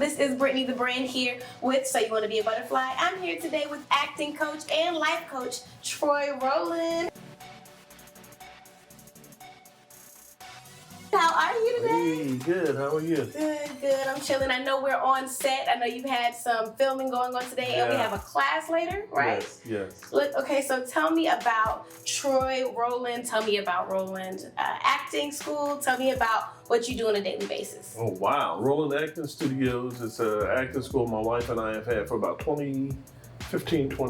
this is Britni The Brand here with So You Want to Be a Butterfly. I'm here today with acting coach and life coach, Troy Rowland. How are you today? Hey, good. How are you? Good. I'm chilling. I know we're on set. I know you've had some filming going on today, and we have a class later, right? Yes. Look, okay, so tell me about Troy Rowland. Tell me about Rowland Acting School. Tell me about what you do on a daily basis. Oh, wow. Rowland Acting Studios is an acting school my wife and I have had for about 20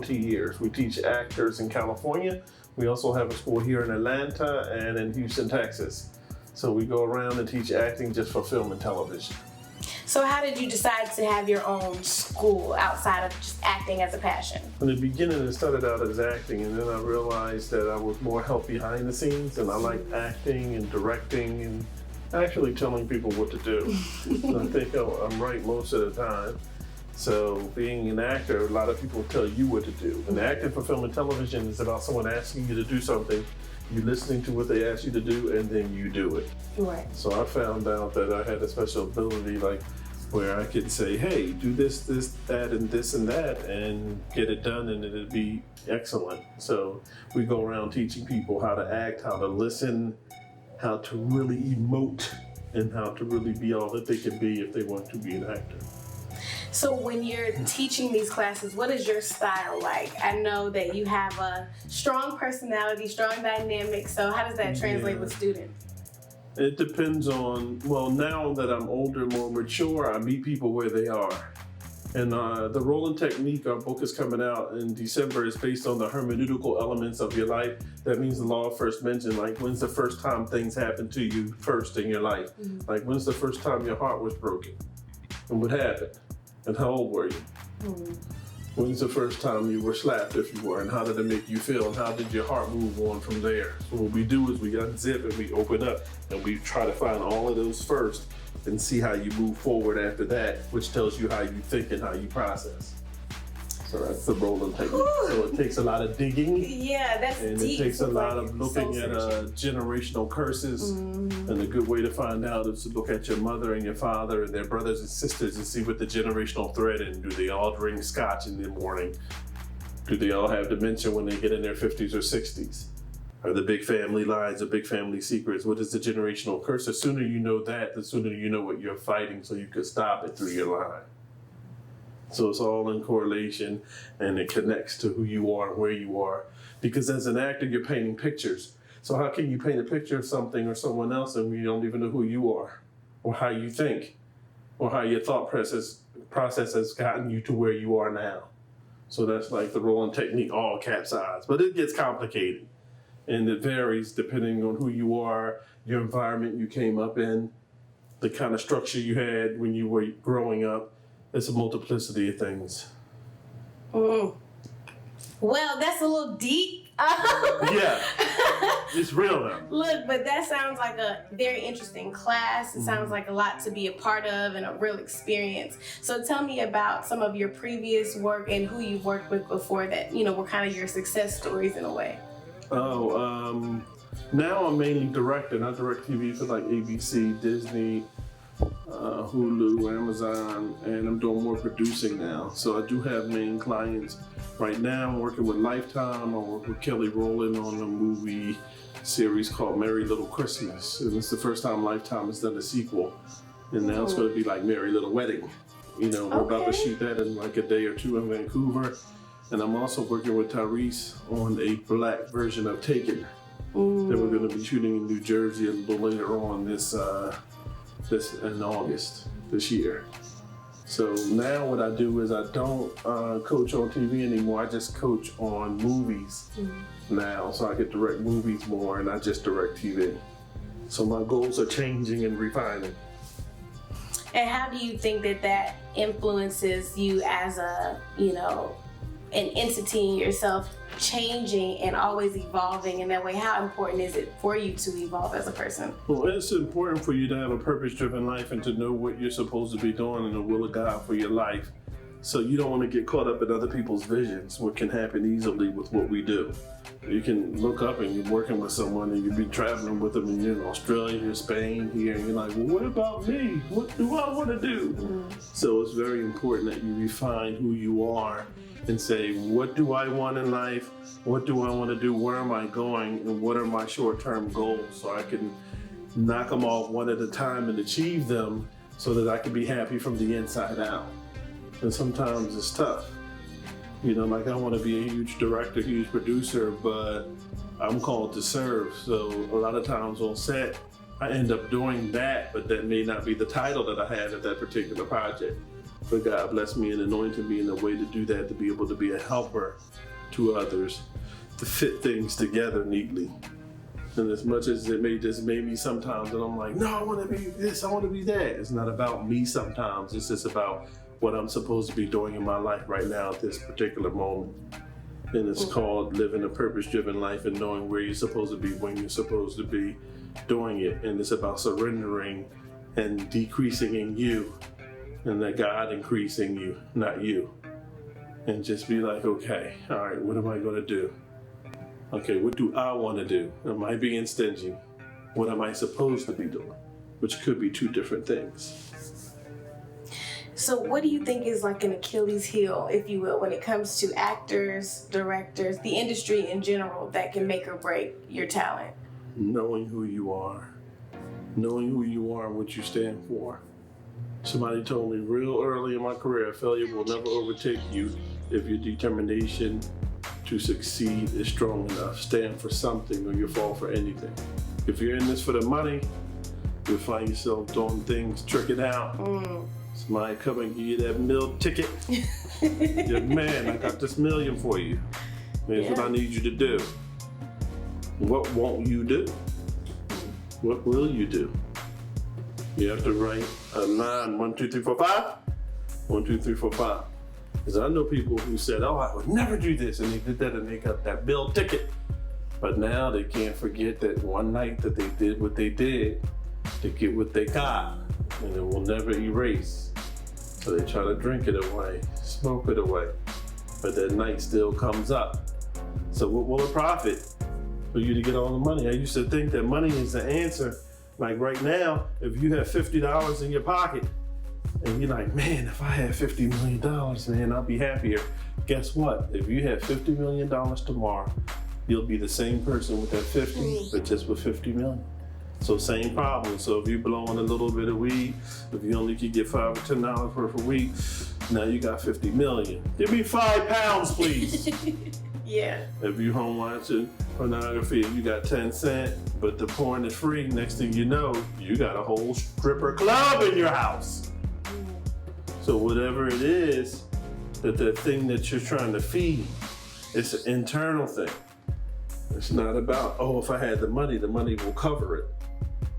years. We teach actors in California. We also have a school here in Atlanta and in Houston, Texas. So we go around and teach acting just for film and television. So how did you decide to have your own school outside of just acting as a passion? In the beginning, it started out as acting, and then I realized that I was more help behind the scenes, and I liked acting and directing and actually telling people what to do. And I think I'm right most of the time. So being an actor, a lot of people tell you what to do. And acting for film and television is about someone asking you to do something, you listening to what they ask you to do, and then you do it. Right. So I found out that I had a special ability, like where I could say, hey, do this, that, and this and that, and get it done, and it'd be excellent. So we go around teaching people how to act, how to listen, how to really emote, and how to really be all that they can be if they want to be an actor. So when you're teaching these classes, what is your style like? I know that you have a strong personality, strong dynamic, so how does that translate with students? It depends on, well, now that I'm older, more mature, I meet people where they are. And the Rowland Technique, our book is coming out in December, is based on the hermeneutical elements of your life. That means the law of first mention, like when's the first time things happened to you first in your life? Mm-hmm. Like when's the first time your heart was broken? And what happened? And how old were you? Mm-hmm. When's the first time you were slapped, if you were, and how did it make you feel, and how did your heart move on from there? So what we do is we unzip and we open up, and we try to find all of those first and see how you move forward after that, which tells you how you think and how you process. So that's the Rowland Technique. Ooh. So it takes a lot of digging. Yeah, that's and deep. It takes a lot of looking at generational curses. Mm-hmm. And a good way to find out is to look at your mother and your father and their brothers and sisters and see what the generational thread is. Do they all drink scotch in the morning? Do they all have dementia when they get in their 50s or 60s? Are the big family lines or big family secrets? What is the generational curse? The sooner you know that, the sooner you know what you're fighting so you can stop it through your line. So it's all in correlation, and it connects to who you are and where you are. Because as an actor, you're painting pictures. So how can you paint a picture of something or someone else and you don't even know who you are, or how you think, or how your thought process has gotten you to where you are now? So that's like the Rowland Technique, all capsized. But it gets complicated, and it varies depending on who you are, your environment you came up in, the kind of structure you had when you were growing up. It's a multiplicity of things. Mm. Well, that's a little deep. Yeah, it's real though. Look, but that sounds like a very interesting class. It sounds like a lot to be a part of and a real experience. So tell me about some of your previous work and who you've worked with before that, were kind of your success stories in a way. Now I'm mainly directing. I direct TV for like ABC, Disney, Hulu, Amazon, and I'm doing more producing now. So I do have main clients. Right now I'm working with Lifetime. I work with Kelly Rowland on a movie series called Merry Little Christmas. And it's the first time Lifetime has done a sequel. And now it's going to be like Merry Little Wedding. We're about to shoot that in like a day or two in Vancouver. And I'm also working with Tyrese on a black version of Taken that we're going to be shooting in New Jersey a little later on this in August this year. So now what I do is I don't coach on TV anymore. I just coach on movies now, so I get direct movies more, and I just direct TV. So my goals are changing and refining. And how do you think that influences you as an entity in yourself, changing and always evolving in that way? How important is it for you to evolve as a person? Well, it's important for you to have a purpose-driven life and to know what you're supposed to be doing and the will of God for your life. So you don't want to get caught up in other people's visions, what can happen easily with what we do. You can look up and you're working with someone and you'll be traveling with them and you're in Australia, you're Spain, here, and you're like, well, what about me? What do I want to do? So it's very important that you refine who you are and say, what do I want in life? What do I want to do? Where am I going? And what are my short-term goals? So I can knock them off one at a time and achieve them so that I can be happy from the inside out. And sometimes it's tough. You know, like I want to be a huge director, huge producer, but I'm called to serve. So a lot of times on set, I end up doing that, but that may not be the title that I had at that particular project. But God blessed me and anointed me in a way to do that, to be able to be a helper to others, to fit things together neatly. And as much as it may just make me sometimes, and I'm like, no, I want to be this, I want to be that. It's not about me sometimes. It's just about what I'm supposed to be doing in my life right now at this particular moment. And it's called living a purpose-driven life and knowing where you're supposed to be, when you're supposed to be doing it. And it's about surrendering and decreasing in you, and that God increasing you, not you. And just be like, okay, all right, what am I going to do? Okay, what do I want to do? Am I being stingy? What am I supposed to be doing? Which could be two different things. So what do you think is like an Achilles heel, if you will, when it comes to actors, directors, the industry in general, that can make or break your talent? Knowing who you are. Knowing who you are and what you stand for. Somebody told me real early in my career, failure will never overtake you if your determination to succeed is strong enough. Stand for something or you'll fall for anything. If you're in this for the money, you'll find yourself doing things, tricking out. Somebody come and give you that meal ticket. Yeah, man, I got this million for you. Here's what I need you to do. What won't you do? What will you do? You have to write a line, 1, 2, 3, 4, 5. 1, 2, 3, 4, 5. Because I know people who said, oh, I would never do this, and they did that and they got that bill ticket. But now they can't forget that one night that they did what they did to get what they got, and it will never erase. So they try to drink it away, smoke it away, but that night still comes up. So what will it profit for you to get all the money? I used to think that money is the answer. Like right now, if you have $50 in your pocket, and you're like, man, if I had $50 million, man, I'll be happier. Guess what? If you had $50 million tomorrow, you'll be the same person with that 50, but just with 50 million. So same problem. So if you're blowing a little bit of weed, if you only could get $5 or $10 worth of weed, now you got 50 million. Give me 5 pounds, please. Yeah. If you home watching pornography, you got 10 cents, but the porn is free. Next thing you know, you got a whole stripper club in your house. So whatever it is, that thing that you're trying to feed, it's an internal thing. It's not about, oh, if I had the money will cover it.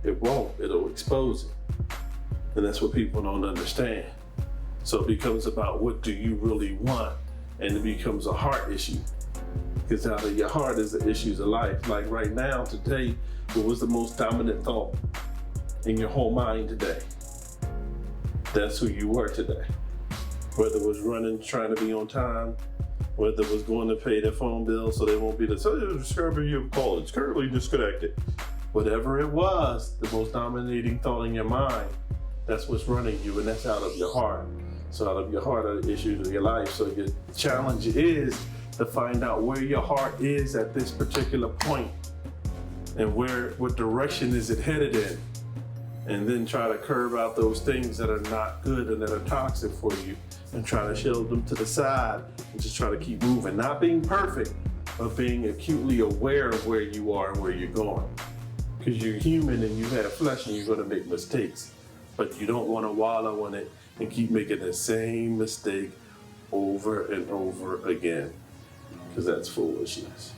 It won't, it'll expose it. And that's what people don't understand. So it becomes about what do you really want? And it becomes a heart issue. Because out of your heart is the issues of life. Like right now, today, what was the most dominant thought in your whole mind today? That's who you were today. Whether it was running, trying to be on time, whether it was going to pay their phone bill so they won't be disturbing your call. It's currently disconnected. Whatever it was, the most dominating thought in your mind, that's what's running you, and that's out of your heart. So out of your heart are the issues of your life. So your challenge is to find out where your heart is at this particular point and what direction is it headed in. And then try to curve out those things that are not good and that are toxic for you and try to shield them to the side and just try to keep moving. Not being perfect, but being acutely aware of where you are and where you're going. Because you're human and you have flesh and you're going to make mistakes. But you don't want to wallow in it and keep making the same mistake over and over again. Because that's foolishness.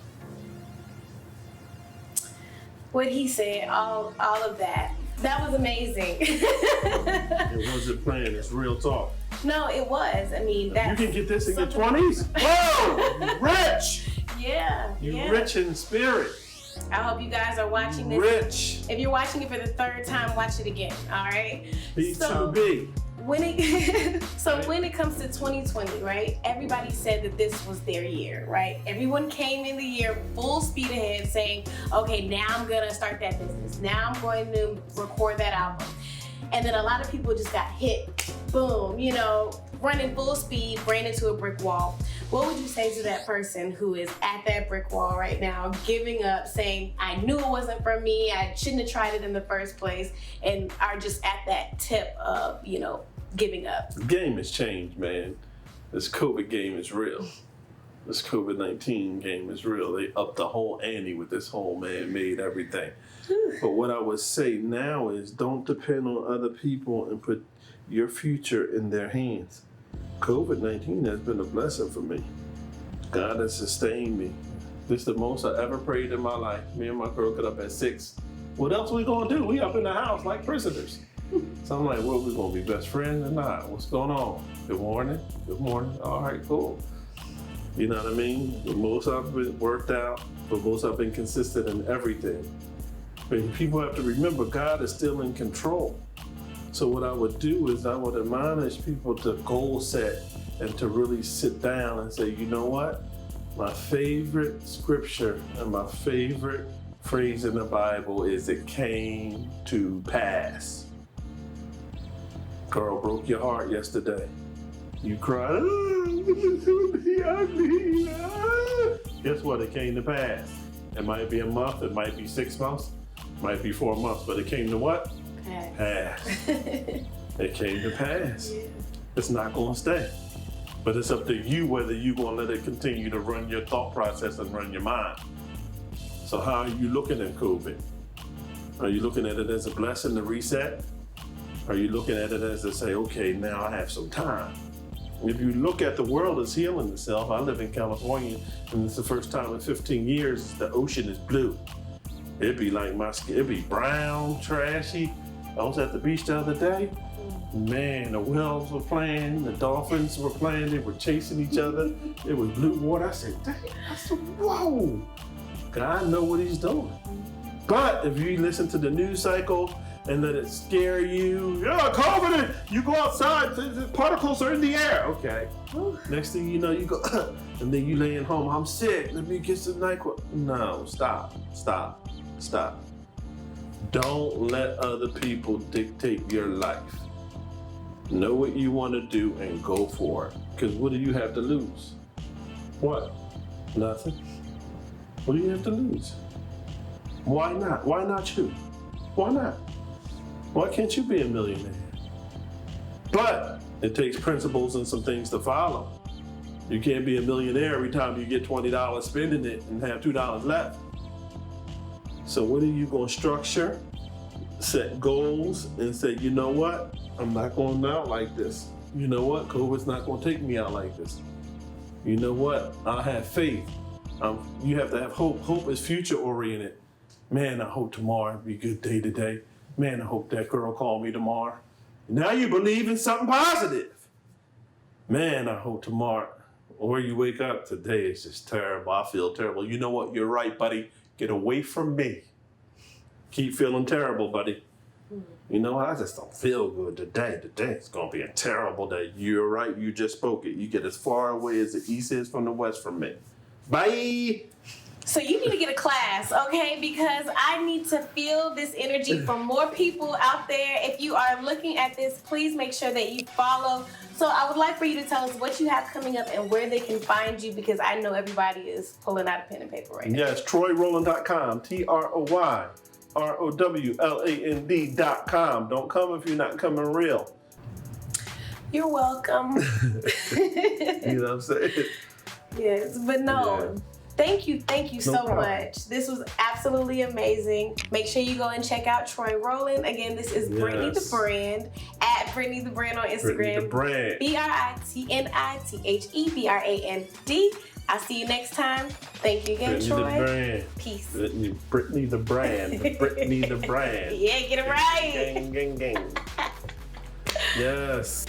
What he said, all of that. That was amazing. It wasn't playing, it's real talk. No, it was. I mean, that's... You can get this in your 20s? Whoa! You're rich! Yeah. You're rich in spirit. I hope you guys are watching this. Rich. If you're watching it for the third time, watch it again, all right? B2B. when it comes to 2020, right? Everybody said that this was their year, right? Everyone came in the year full speed ahead saying, okay, now I'm gonna start that business. Now I'm going to record that album. And then a lot of people just got hit, boom, running full speed, ran into a brick wall. What would you say to that person who is at that brick wall right now, giving up, saying, I knew it wasn't for me, I shouldn't have tried it in the first place, and are just at that tip of, giving up? The game has changed, man. This COVID game is real. This COVID-19 game is real. They upped the whole ante with this whole man-made everything. But what I would say now is don't depend on other people and put your future in their hands. COVID-19 has been a blessing for me. God has sustained me. This is the most I ever prayed in my life. Me and my girl got up at 6. What else we gonna do? We up in the house like prisoners. So I'm like, well, we gonna be best friends or not? What's going on? Good morning. Good morning. All right, cool. You know what I mean? The most I've been worked out, but most I've been consistent in everything. But people have to remember, God is still in control. So what I would do is I would admonish people to goal set and to really sit down and say, you know what? My favorite scripture and my favorite phrase in the Bible is it came to pass. Girl broke your heart yesterday. You cried, guess what? It came to pass. It might be a month, it might be 6 months, it might be 4 months, but it came to what? Pass. It came to pass. Yeah. It's not going to stay. But it's up to you whether you're going to let it continue to run your thought process and run your mind. So how are you looking at COVID? Are you looking at it as a blessing to reset? Are you looking at it as to say, okay, now I have some time? If you look at the world as healing itself, I live in California, and it's the first time in 15 years the ocean is blue. It'd be like my skin, it'd be brown, trashy. I was at the beach the other day. Man, the whales were playing, the dolphins were playing, they were chasing each other. It was blue water. I said, dang, I said, whoa. God know what he's doing. But if you listen to the news cycle and let it scare you, yeah, COVID, you go outside, the particles are in the air. Okay. Next thing you know, you go, and then you laying home, I'm sick, let me get some NyQuil. No, stop. Don't let other people dictate your life. Know what you want to do and go for it. Because what do you have to lose? What? Nothing. What do you have to lose? Why not? Why not you? Why not? Why can't you be a millionaire? But it takes principles and some things to follow. You can't be a millionaire every time you get $20 spending it and have $2 left. So what are you going to structure, set goals, and say, you know what? I'm not going out like this. You know what? COVID's not going to take me out like this. You know what? I have faith. You have to have hope. Hope is future oriented. Man, I hope tomorrow will be a good day today. Man, I hope that girl call me tomorrow. Now you believe in something positive. Man, I hope tomorrow, or you wake up, today is just terrible. I feel terrible. You know what? You're right, buddy. Get away from me. Keep feeling terrible, buddy. You know what? I just don't feel good today. Today is going to be a terrible day. You're right. You just spoke it. You get as far away as the east is from the west from me. Bye. So you need to get a class, okay? Because I need to feel this energy from more people out there. If you are looking at this, please make sure that you follow. So I would like for you to tell us what you have coming up and where they can find you, because I know everybody is pulling out a pen and paper right now. Yes, TroyRowland.com, TroyRowland.com. Don't come if you're not coming real. You're welcome. You know what I'm saying? Yes, but no. Yeah. Thank you so much. This was absolutely amazing. Make sure you go and check out Troy Rowland. Again, this is Britni The Brand, at Britni The Brand on Instagram. Britni The Brand. BritnithiBrand. I'll see you next time. Thank you again, Troy. Britni The Brand. Peace. Britni The Brand. Britni The Brand. Yeah, get it right. Gang. Yes.